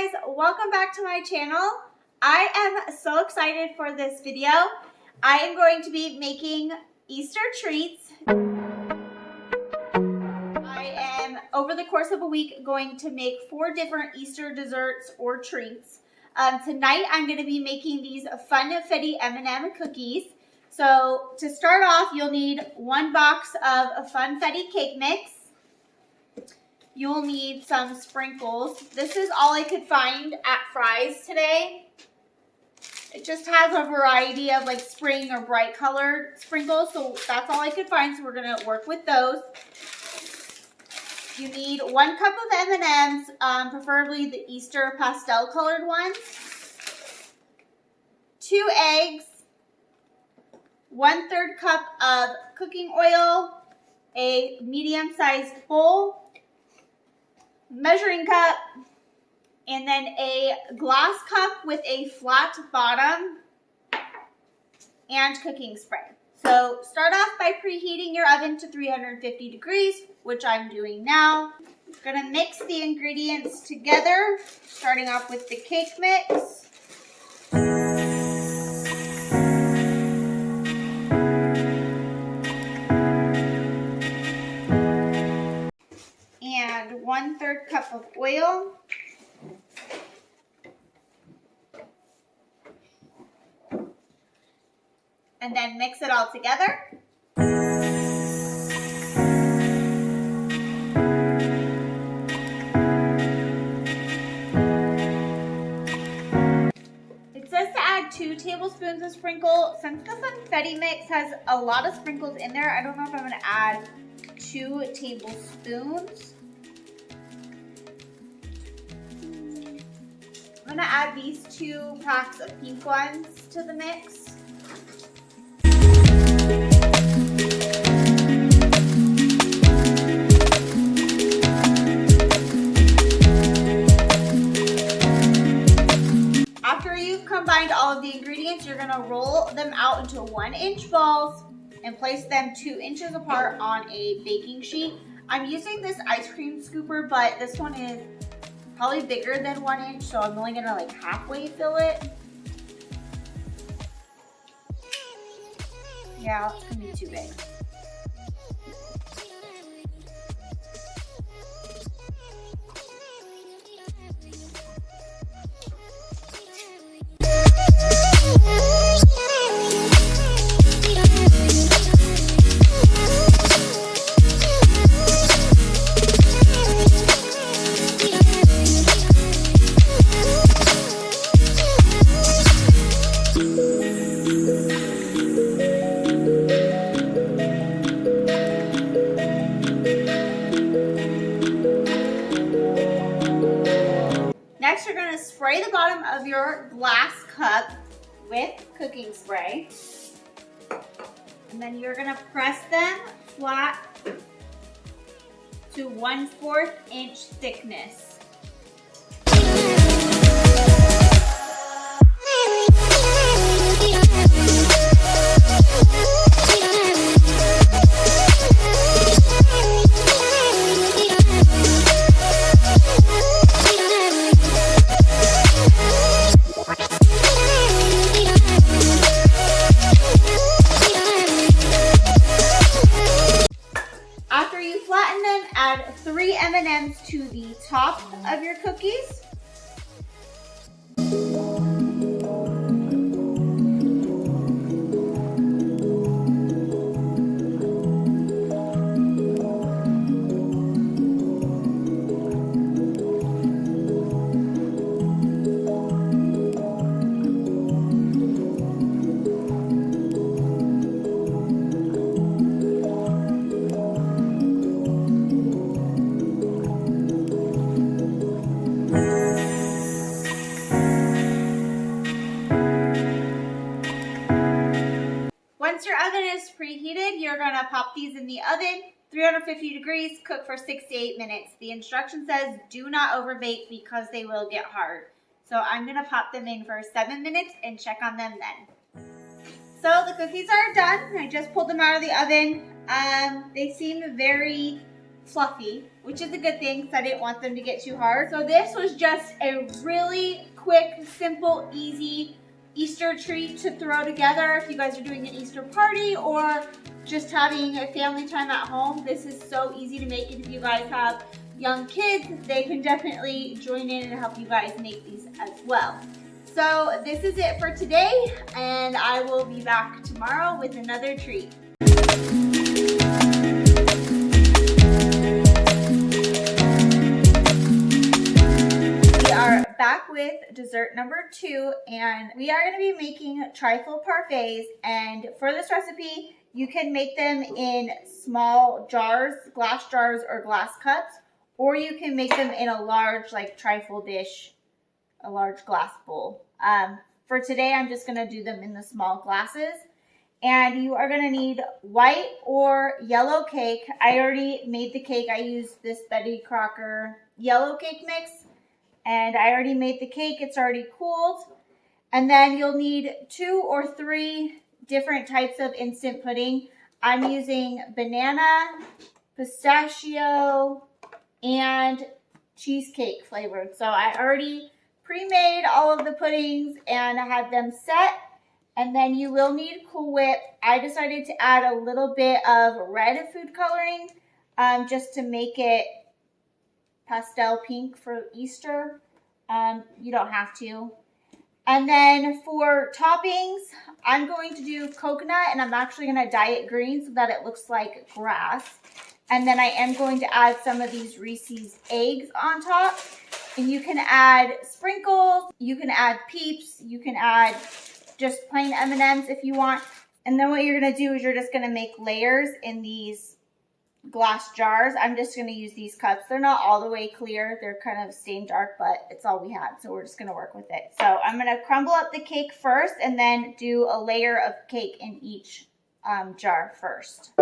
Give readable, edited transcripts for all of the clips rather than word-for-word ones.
guys, welcome back to my channel. I am so excited for this video. I am going to be making Easter treats. I am, over the course of a week, going to make 4 different Easter desserts or treats. Tonight I'm going to be making these Funfetti M&M cookies. So to start off, you'll need 1 box of Funfetti cake mix. You'll need some sprinkles. This is all I could find at Fry's today. It just has a variety of like spring or bright colored sprinkles, so that's all I could find, so we're gonna work with those. You need 1 cup of M&Ms, preferably the Easter pastel colored ones. 2 eggs, 1/3 cup of cooking oil, a medium-sized bowl, measuring cup, and then a glass cup with a flat bottom and cooking spray. So start off by preheating your oven to 350 degrees, which I'm doing now. I'm gonna mix the ingredients together, starting off with the cake mix. And 1/3 cup of oil. And then mix it all together. It says to add 2 tablespoons of sprinkle. Since the Funfetti mix has a lot of sprinkles in there, I don't know if I'm going to add 2 tablespoons. I'm going to add these 2 packs of pink ones to the mix. After you've combined all of the ingredients, you're going to roll them out into 1-inch balls and place them 2 inches apart on a baking sheet. I'm using this ice cream scooper, but this one is probably bigger than 1 inch, so I'm only gonna like halfway fill it. Yeah, it's gonna be too big. Next, you're going to spray the bottom of your glass cup with cooking spray. And then you're going to press them flat to 1/4 inch thickness. Add 3 M&Ms to the top of your cookies. Once your oven is preheated, you're going to pop these in the oven, 350 degrees, cook for 6 to 8 minutes. The instruction says do not overbake because they will get hard. So I'm going to pop them in for 7 minutes and check on them then. So the cookies are done. I just pulled them out of the oven. They seem very fluffy. which is a good thing because I didn't want them to get too hard. So this was just a really quick, simple, easy Easter treat to throw together if you guys are doing an Easter party or just having a family time at home. This is so easy to make, and if you guys have young kids, they can definitely join in and help you guys make these as well. So this is it for today, and I will be back tomorrow with another treat. We are back with dessert number 2, and we are going to be making trifle parfaits. And for this recipe, you can make them in small jars, glass jars or glass cups, or you can make them in a large like trifle dish, a large glass bowl. For today, I'm just going to do them in the small glasses. And you are going to need white or yellow cake. I already made the cake. I used this Betty Crocker yellow cake mix. And I already made the cake. It's already cooled. And then you'll need 2 or 3 different types of instant pudding. I'm using banana, pistachio, and cheesecake flavored. So I already pre-made all of the puddings and I had them set. And then you will need Cool Whip. I decided to add a little bit of red food coloring just to make it pastel pink for Easter. You don't have to. And then for toppings, I'm going to do coconut, and I'm actually going to dye it green so that it looks like grass. And then I am going to add some of these Reese's eggs on top. And you can add sprinkles, you can add Peeps, you can add just plain M&Ms if you want. And then what you're going to do is you're just going to make layers in these glass jars. I'm just going to use these cups. They're not all the way clear. They're kind of stained dark, but it's all we had. So we're just going to work with it. So I'm going to crumble up the cake first and then do a layer of cake in each jar first.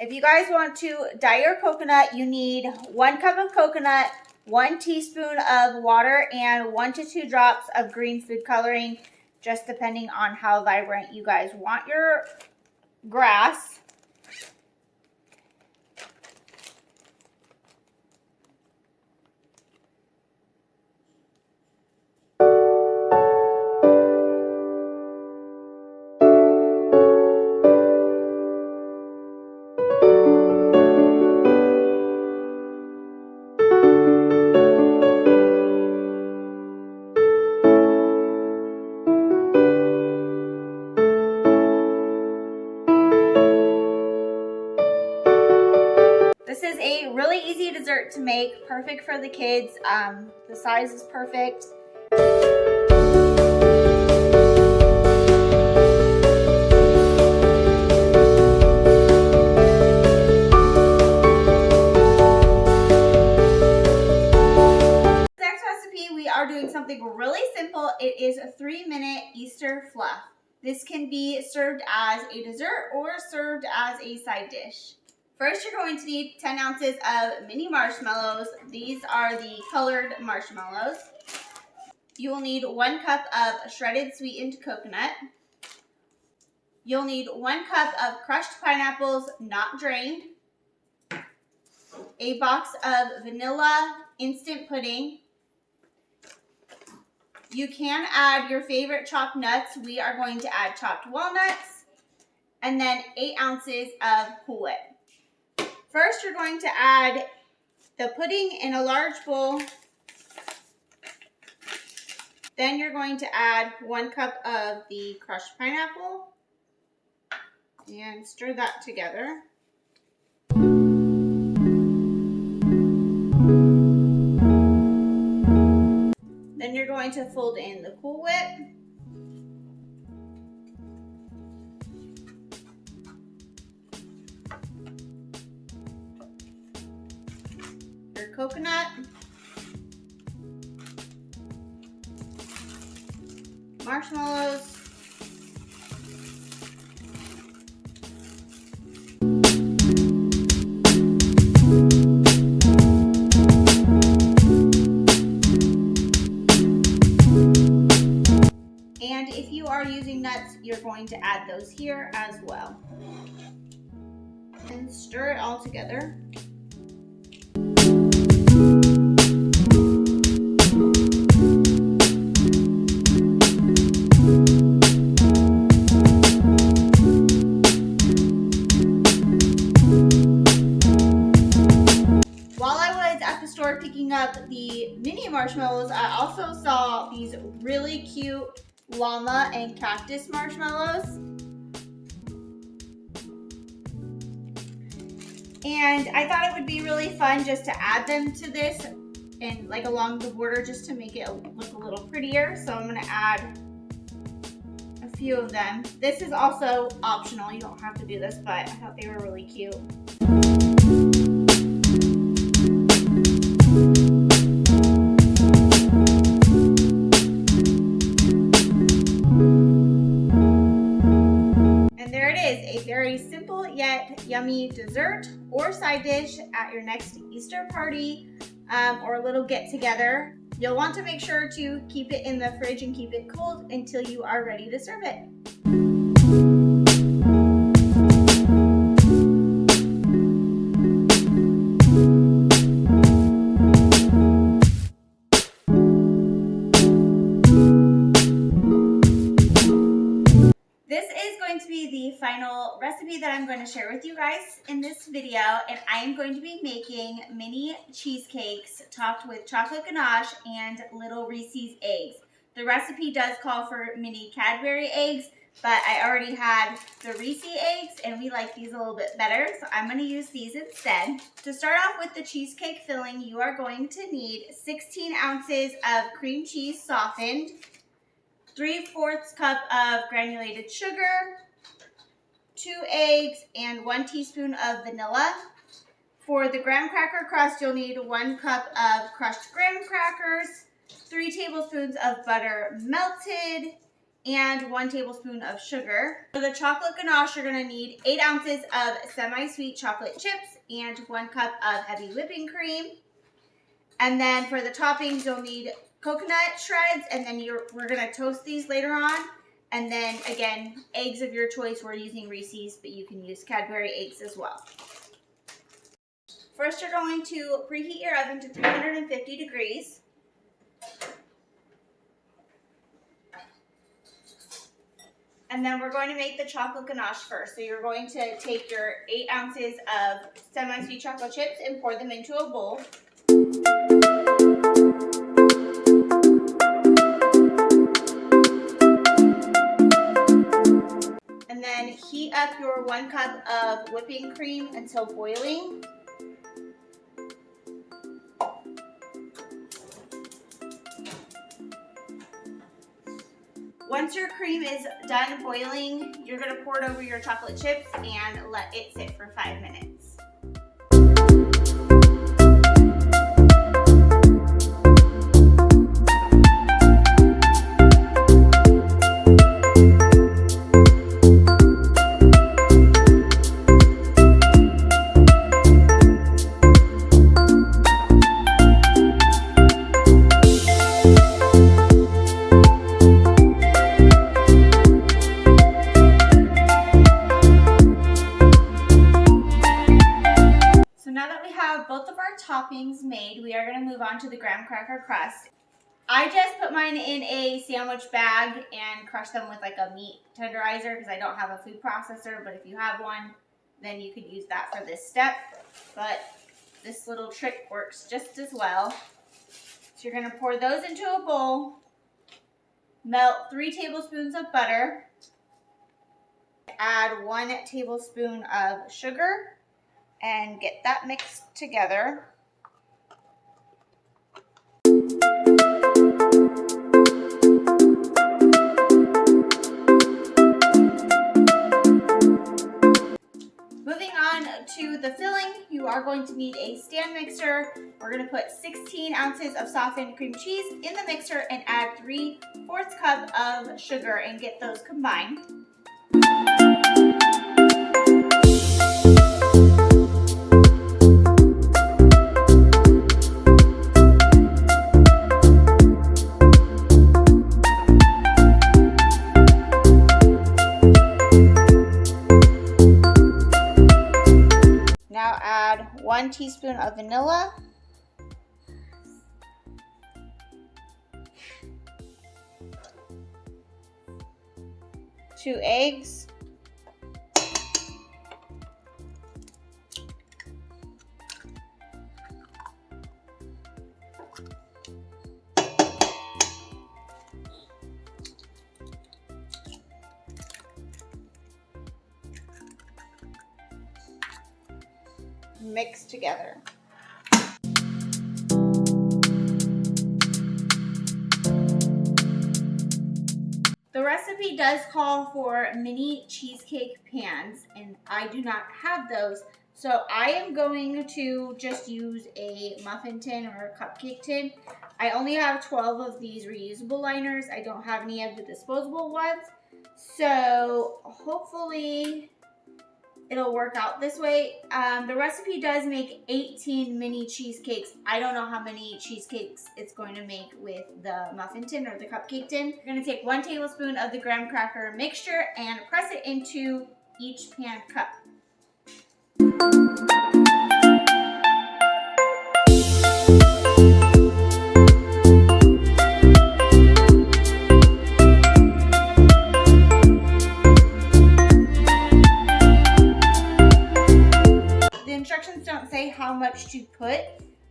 If you guys want to dye your coconut, you need 1 cup of coconut, 1 teaspoon of water, and 1 to 2 drops of green food coloring, just depending on how vibrant you guys want your grass. This is a really easy dessert to make, perfect for the kids. The size is perfect. Next recipe, we are doing something really simple. It is a 3-minute Easter fluff. This can be served as a dessert or served as a side dish. First, you're going to need 10 ounces of mini marshmallows. These are the colored marshmallows. You will need 1 cup of shredded sweetened coconut. You'll need 1 cup of crushed pineapples, not drained. A box of vanilla instant pudding. You can add your favorite chopped nuts. We are going to add chopped walnuts. And then 8 ounces of Cool Whip. First, you're going to add the pudding in a large bowl. Then you're going to add 1 cup of the crushed pineapple and stir that together. Then you're going to fold in the Cool Whip. Your coconut. Marshmallows. And if you are using nuts, you're going to add those here as well. And stir it all together. Picking up the mini marshmallows, I also saw these really cute llama and cactus marshmallows. And I thought it would be really fun just to add them to this and like along the border just to make it look a little prettier. So I'm going to add a few of them. This is also optional. You don't have to do this, but I thought they were really cute. A very simple yet yummy dessert or side dish at your next Easter party or a little get together. You'll want to make sure to keep it in the fridge and keep it cold until you are ready to serve it. The final recipe that I'm going to share with you guys in this video, and I am going to be making mini cheesecakes topped with chocolate ganache and little Reese's eggs. The recipe does call for mini Cadbury eggs, but I already had the Reese's eggs and we like these a little bit better, so I'm going to use these instead. To start off with the cheesecake filling, you are going to need 16 ounces of cream cheese softened, 3/4 cup of granulated sugar, 2 eggs, and 1 teaspoon of vanilla. For the graham cracker crust, you'll need 1 cup of crushed graham crackers, 3 tablespoons of butter melted, and 1 tablespoon of sugar. For the chocolate ganache, you're going to need 8 ounces of semi-sweet chocolate chips and 1 cup of heavy whipping cream. And then for the toppings, you'll need coconut shreds, and then we're going to toast these later on. And then, again, eggs of your choice. We're using Reese's, but you can use Cadbury eggs as well. First, you're going to preheat your oven to 350 degrees. And then we're going to make the chocolate ganache first. So you're going to take your 8 ounces of semi-sweet chocolate chips and pour them into a bowl. And then heat up your 1 cup of whipping cream until boiling. Once your cream is done boiling, you're going to pour it over your chocolate chips and let it sit for 5 minutes. toppings made, we are going to move on to the graham cracker crust. I just put mine in a sandwich bag and crush them with like a meat tenderizer because I don't have a food processor, but if you have one, then you could use that for this step. But this little trick works just as well. So you're going to pour those into a bowl, melt 3 tablespoons of butter, add 1 tablespoon of sugar, and get that mixed together. Moving on to the filling, you are going to need a stand mixer. We're going to put 16 ounces of softened cream cheese in the mixer and add 3/4 cup of sugar and get those combined. Now add 1 teaspoon of vanilla, 2 eggs, mix together. The recipe does call for mini cheesecake pans, and I do not have those. So I am going to just use a muffin tin or a cupcake tin. I only have 12 of these reusable liners. I don't have any of the disposable ones. So hopefully it'll work out this way. The recipe does make 18 mini cheesecakes. I don't know how many cheesecakes it's going to make with the muffin tin or the cupcake tin. You're going to take 1 tablespoon of the graham cracker mixture and press it into each pan cup. How much to put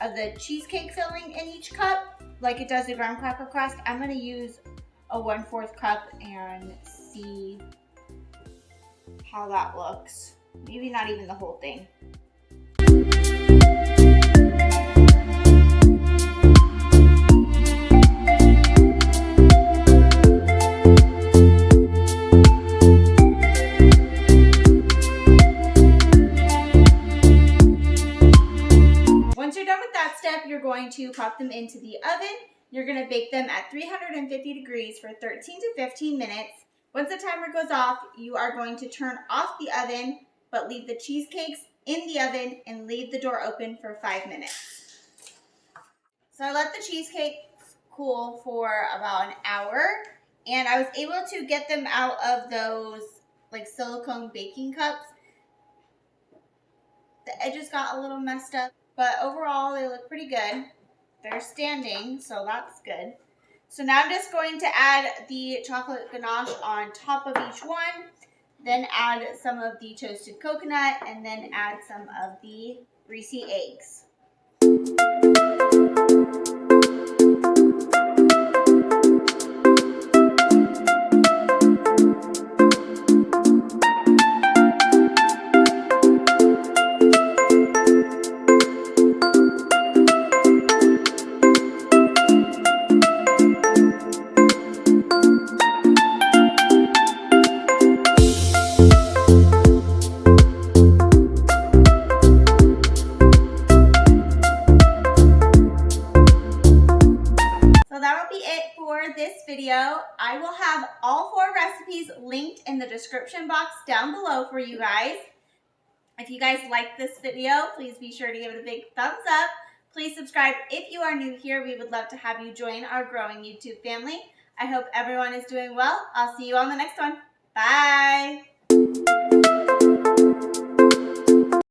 of the cheesecake filling in each cup, like it does the graham cracker crust. I'm going to use a 1/4 cup and see how that looks. Maybe not even the whole thing. You're going to pop them into the oven. You're going to bake them at 350 degrees for 13 to 15 minutes. Once the timer goes off, you are going to turn off the oven, but leave the cheesecakes in the oven and leave the door open for 5 minutes. So I let the cheesecakes cool for about an hour, and I was able to get them out of those like silicone baking cups. The edges got a little messed up, but overall they look pretty good. They're standing, so that's good. So now I'm just going to add the chocolate ganache on top of each one, then add some of the toasted coconut, and then add some of the greasy eggs. I will have all 4 recipes linked in the description box down below for you guys. If you guys like this video, please be sure to give it a big thumbs up. Please subscribe if you are new here. We would love to have you join our growing YouTube family. I hope everyone is doing well. I'll see you on the next one. Bye!